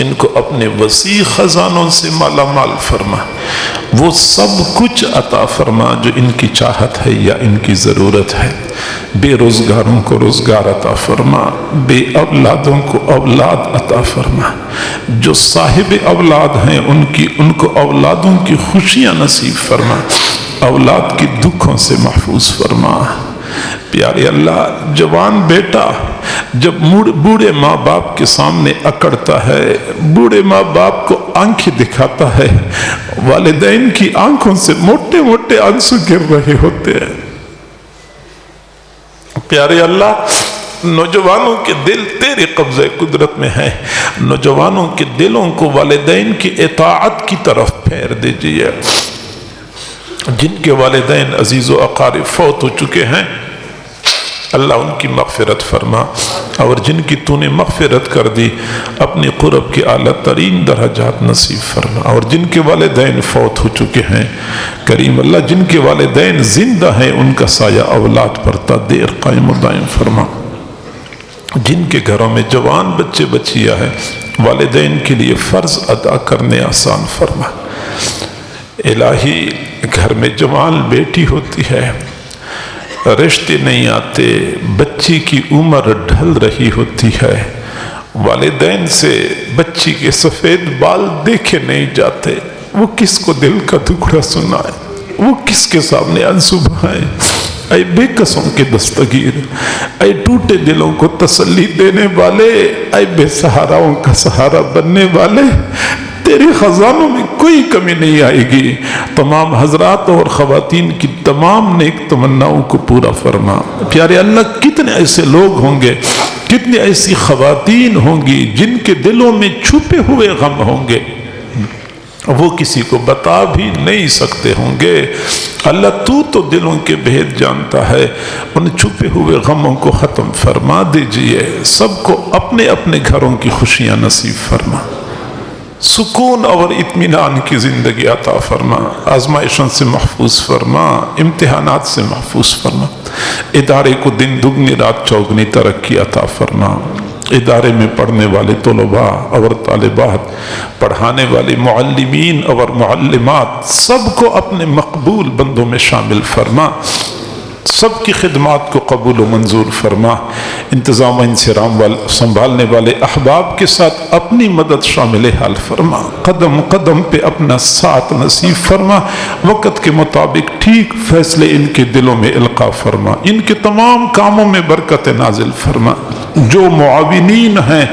ان کو اپنے وسیع خزانوں سے مالا مال فرما، وہ سب کچھ عطا فرما جو ان کی چاہت ہے یا ان کی ضرورت ہے۔ بے روزگاروں کو روزگار عطا فرما، بے اولادوں کو اولاد عطا فرما، جو صاحب اولاد ہیں ان کو اولادوں کی خوشیاں نصیب فرما، اولاد کی دکھوں سے محفوظ فرما۔ پیارے اللہ، جوان بیٹا جب بوڑھے ماں باپ کے سامنے اکڑتا ہے، بوڑھے ماں باپ کو آنکھیں دکھاتا ہے، والدین کی آنکھوں سے موٹے موٹے آنسو گر رہے ہوتے ہیں۔ پیارے اللہ، نوجوانوں کے دل تیرے قبضہ قدرت میں ہیں، نوجوانوں کے دلوں کو والدین کی اطاعت کی طرف پھیر دیجئے۔ جن کے والدین عزیز و اقارب فوت ہو چکے ہیں اللہ ان کی مغفرت فرما، اور جن کی تو نے مغفرت کر دی اپنی قرب کے اعلیٰ ترین درجات نصیب فرما، اور جن کے والدین فوت ہو چکے ہیں کریم اللہ جن کے والدین زندہ ہیں ان کا سایہ اولاد پر تا دیر قائم و دائم فرما۔ جن کے گھروں میں جوان بچے بچیاں ہیں والدین کے لیے فرض ادا کرنے آسان فرما۔ الہی، گھر میں جوان بیٹی ہوتی ہے، رشتے نہیں آتے، بچی کی عمر ڈھل رہی ہوتی ہے، والدین سے بچی کے سفید بال دیکھے نہیں جاتے، وہ کس کو دل کا ٹکڑا سنائے، وہ کس کے سامنے آنسو بہائے۔ اے بے قصوں کے دستگیر، اے ٹوٹے دلوں کو تسلی دینے والے، اے بے سہاراؤں کا سہارا بننے والے، تیرے خزانوں میں کوئی کمی نہیں آئے گی۔ تمام حضرات اور خواتین کی تمام نیک تمناؤں کو پورا فرما۔ پیارے اللہ، کتنے ایسے لوگ ہوں گے، کتنی ایسی خواتین ہوں گی جن کے دلوں میں چھپے ہوئے غم ہوں گے، وہ کسی کو بتا بھی نہیں سکتے ہوں گے۔ اللہ، تو دلوں کے بھید جانتا ہے، ان چھپے ہوئے غموں کو ختم فرما دیجئے۔ سب کو اپنے اپنے گھروں کی خوشیاں نصیب فرما، سکون اور اطمینان کی زندگی عطا فرما، آزمائشوں سے محفوظ فرما، امتحانات سے محفوظ فرما۔ ادارے کو دن دگنی رات چوگنی ترقی عطا فرما۔ ادارے میں پڑھنے والے طلباء اور طالبات، پڑھانے والے معلمین اور معلمات، سب کو اپنے مقبول بندوں میں شامل فرما، سب کی خدمات کو قبول و منظور فرما۔ انتظام و انصرام سنبھالنے والے احباب کے ساتھ اپنی مدد شامل حال فرما، قدم قدم پہ اپنا ساتھ نصیب فرما، وقت کے مطابق ٹھیک فیصلے ان کے دلوں میں القاء فرما، ان کے تمام کاموں میں برکت نازل فرما۔ جو معاونین ہیں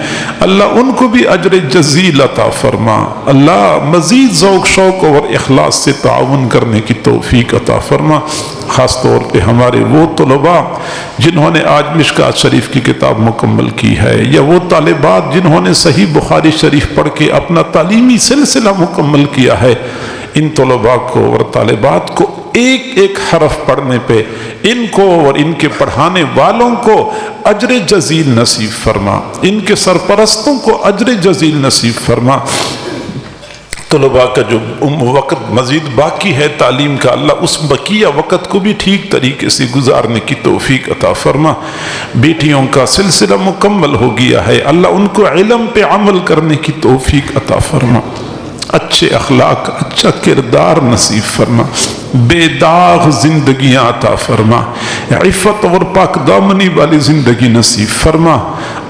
اللہ ان کو بھی اجر جزیل عطا فرما۔ اللہ، مزید ذوق شوق اور اخلاص سے تعاون کرنے کی توفیق عطا فرما۔ خاص طور پہ ہمارے وہ طلباء جنہوں نے آج مشکوٰۃ شریف کی کتاب مکمل کی ہے، یا وہ طالبات جنہوں نے صحیح بخاری شریف پڑھ کے اپنا تعلیمی سلسلہ مکمل کیا ہے، ان طلباء کو اور طالبات کو ایک ایک حرف پڑھنے پہ ان کو اور ان کے پڑھانے والوں کو اجر جزیل نصیب فرما، ان کے سرپرستوں کو اجر جزیل نصیب فرما۔ طلباء کا جو وقت مزید باقی ہے تعلیم کا، اللہ اس بقیہ وقت کو بھی ٹھیک طریقے سے گزارنے کی توفیق عطا فرما۔ بیٹیوں کا سلسلہ مکمل ہو گیا ہے، اللہ ان کو علم پہ عمل کرنے کی توفیق عطا فرما، اچھے اخلاق، اچھا کردار نصیب فرما، بے داغ زندگیاں عطا فرما، عفت اور پاک دامنی والی زندگی نصیب فرما،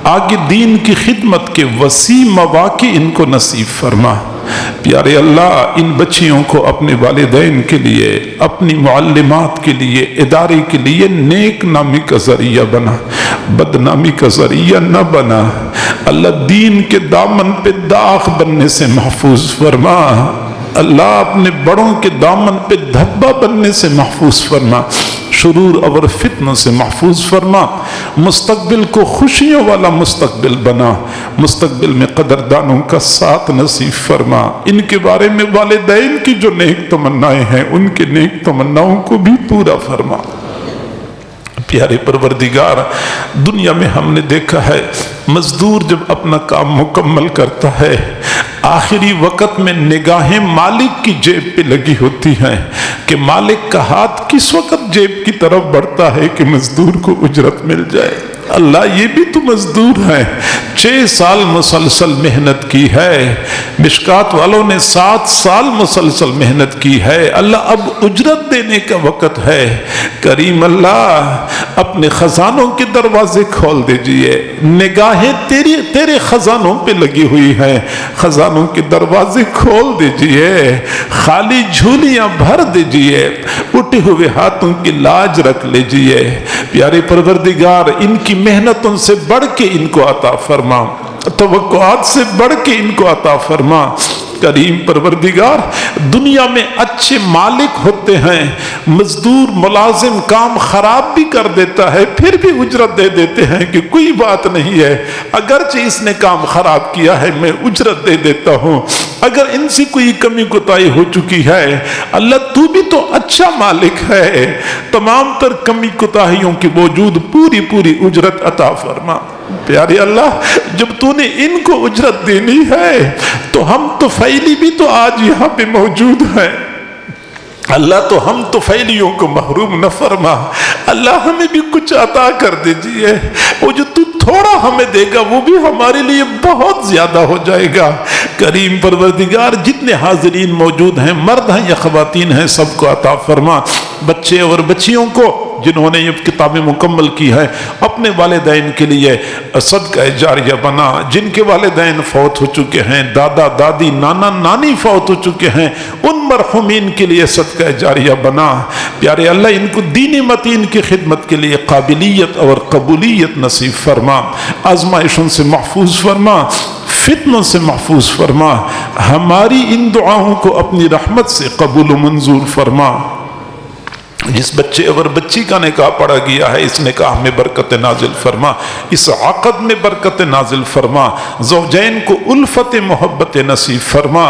آگے دین کی خدمت کے وسیع مواقع ان کو نصیب فرما۔ پیارے اللہ، ان بچیوں کو اپنے والدین کے لیے، اپنی معلمات کے لیے، ادارے کے لیے نیک نامی کا ذریعہ بنا، بدنامی کا ذریعہ نہ بنا۔ اللہ، دین کے دامن پہ داغ بننے سے محفوظ فرما۔ اللہ، اپنے بڑوں کے دامن پہ دھبا بننے سے محفوظ فرما، شرور اور فتنوں سے محفوظ فرما، مستقبل کو خوشیوں والا مستقبل بنا، مستقبل میں قدردانوں کا ساتھ نصیب فرما۔ ان کے بارے میں والدین کی جو نیک تمنائیں ہیں ان کے نیک تمناؤں کو بھی پورا فرما۔ پیارے پروردگار، دنیا میں ہم نے دیکھا ہے مزدور جب اپنا کام مکمل کرتا ہے آخری وقت میں نگاہیں مالک کی جیب پہ لگی ہوتی ہیں کہ مالک کا ہاتھ کس وقت جیب کی طرف بڑھتا ہے کہ مزدور کو اجرت مل جائے۔ اللہ، یہ بھی تو مزدور ہیں، 6 سال مسلسل محنت کی ہے، مشکات والوں نے 7 سال مسلسل محنت کی ہے۔ اللہ اب اجرت دینے کا وقت ہے۔ کریم اللہ اپنے خزانوں کے دروازے کھول دیجئے، نگاہیں تیرے خزانوں پہ لگی ہوئی ہیں، خزانوں کے دروازے کھول دیجئے، خالی جھولیاں بھر دیجئے، اٹھے ہوئے ہاتھوں کی لاج رکھ لیجئے۔ پیارے پروردگار ان کی محنتوں سے بڑھ کے ان کو عطا فرما، توقعات سے بڑھ کے ان کو عطا فرما۔ کریم پروردگار دنیا میں اچھے مالک ہوتے ہیں، مزدور ملازم کام خراب بھی کر دیتا ہے پھر بھی اجرت دے دیتے ہیں کہ کوئی بات نہیں ہے، اگرچہ اس نے کام خراب کیا ہے میں اجرت دے دیتا ہوں۔ اگر ان سے کوئی کمی کوتاہی ہو چکی ہے، اللہ تو بھی تو اچھا مالک ہے، تمام تر کمی کوتاہیوں کے باوجود پوری اجرت عطا فرما۔ پیارے اللہ جب تو نے ان کو اجرت دینی ہے تو ہم تو فیلی بھی تو آج یہاں پہ موجود ہیں، اللہ تو ہم تو فیلیوں کو محروم نہ فرما، اللہ ہمیں بھی کچھ عطا کر دیجئے، وہ جو تو تھوڑا ہمیں دے گا وہ بھی ہمارے لیے بہت زیادہ ہو جائے گا۔ کریم پروردگار جتنے حاضرین موجود ہیں، مرد ہیں یا خواتین ہیں، سب کو عطا فرما۔ بچے اور بچیوں کو جنہوں نے یہ کتابیں مکمل کی ہے اپنے والدین کے لیے صدقہ جاریہ بنا، جن کے والدین فوت ہو چکے ہیں، دادا دادی نانا نانی فوت ہو چکے ہیں، ان مرحومین کے لیے صدقہ جاریہ بنا۔ پیارے اللہ ان کو دین متین کی خدمت کے لیے قابلیت اور قبولیت نصیب فرما، آزمائشوں سے محفوظ فرما، فتنوں سے محفوظ فرما، ہماری ان دعاؤں کو اپنی رحمت سے قبول و منظور فرما۔ جس بچے اور بچی کا نکاح پڑھا گیا ہے اس نکاح میں برکت نازل فرما، اس عقد میں برکت نازل فرما، زوجین کو الفت محبت نصیب فرما،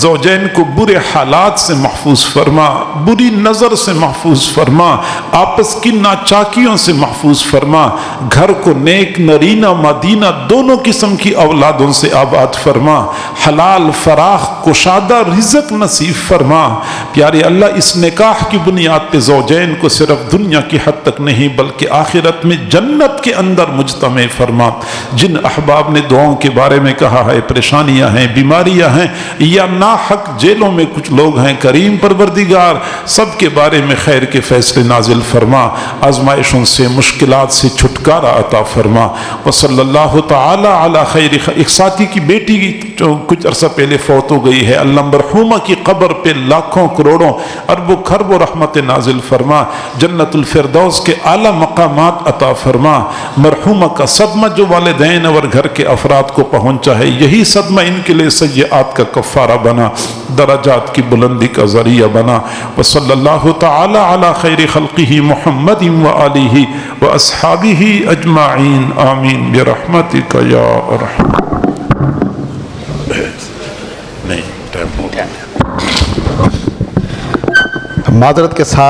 زوجین کو برے حالات سے محفوظ فرما، بری نظر سے محفوظ فرما، آپس کی ناچاکیوں سے محفوظ فرما، گھر کو نیک نرینہ مدینہ دونوں قسم کی اولادوں سے آباد فرما، حلال فراخ کشادہ رزق نصیب فرما۔ پیارے اللہ اس نکاح کی بنیاد پہ زوجین کو صرف دنیا کی حد تک نہیں بلکہ آخرت میں جنت کے اندر مجتمع فرما۔ جن احباب نے دعاؤں کے بارے میں کہا ہے، پریشانیاں ہیں، بیماریاں ہیں یا ناحق جیلوں میں کچھ لوگ ہیں، کریم پروردگار سب کے بارے میں خیر کے فیصلے نازل فرما، آزمائشوں سے مشکلات سے چھٹکارا عطا فرما۔ وصلی اللہ تعالی علی خیر ایک ساتھی کی بیٹی جو کچھ عرصہ پہلے فوت ہو گئی ہے، اللہ مرحومہ کی قبر پہ لاکھوں کروڑوں اربوں خربوں رحمت نازل فرما، جنت الفردوس کے اعلیٰ مقامات عطا فرما۔ مرحومہ کا صدمہ جو والدین اور گھر کے افراد کو پہنچا ہے، یہی صدمہ ان کے لیے سیئات کا کفارہ بنا، درجات کی بلندی کا ذریعہ بنا۔ وصلی اللہ تعالی علی خیر خلقہ محمد وآلہ واصحابہ اجمعین، آمین برحمتک یا ارحم۔ معذرت کے ساتھ